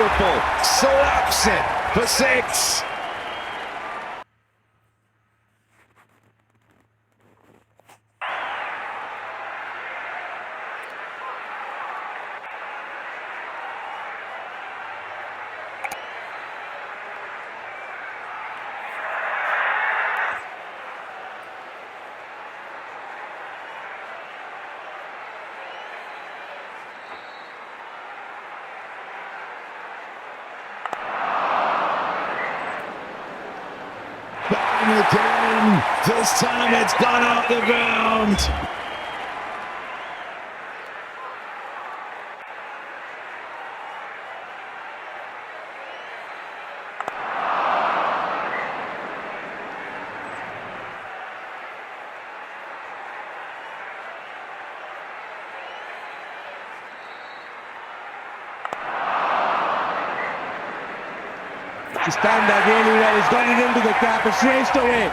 beautiful. Slaps it for 6. Again. This time it's gone off the ground. He's done that really well. He's got it into the gap. It's raced away.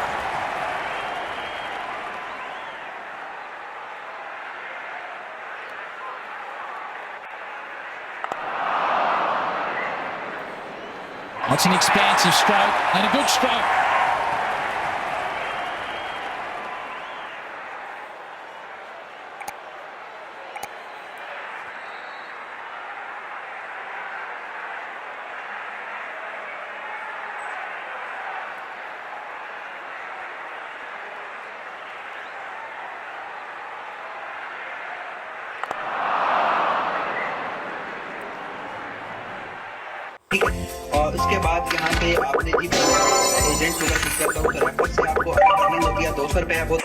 That's an expansive stroke and a good stroke. और उसके बाद यहाँ पे आपने जी agent को मैं करता हूँ तो रेफर से आपको अर्निंग होती है 200 रुपये है वो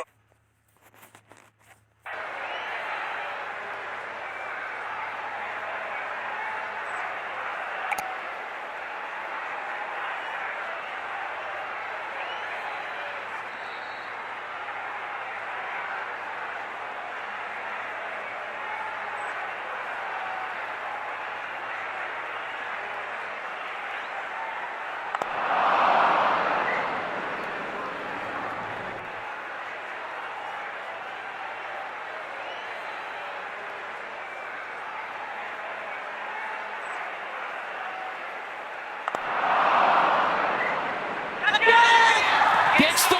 Gets the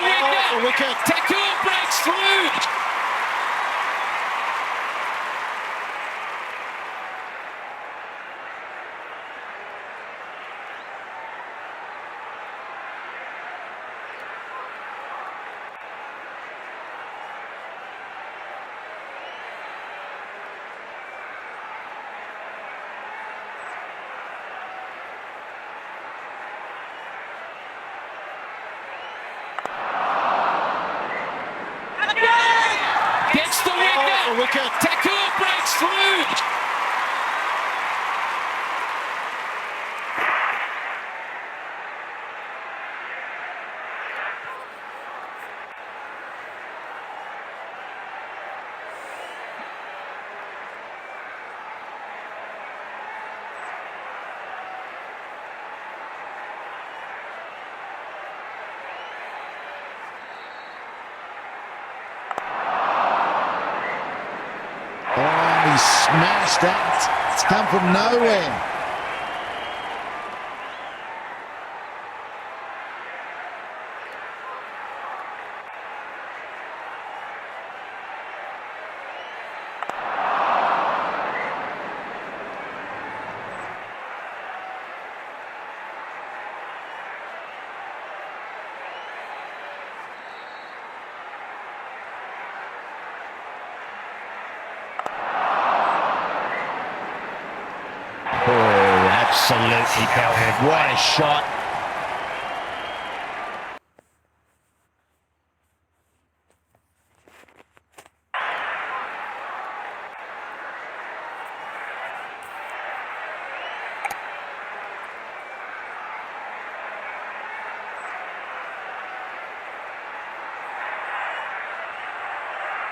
wicket. Takur breaks through. Gets the wicket. Takur breaks through. He smashed that. It's come from nowhere. Absolutely belted. What a shot.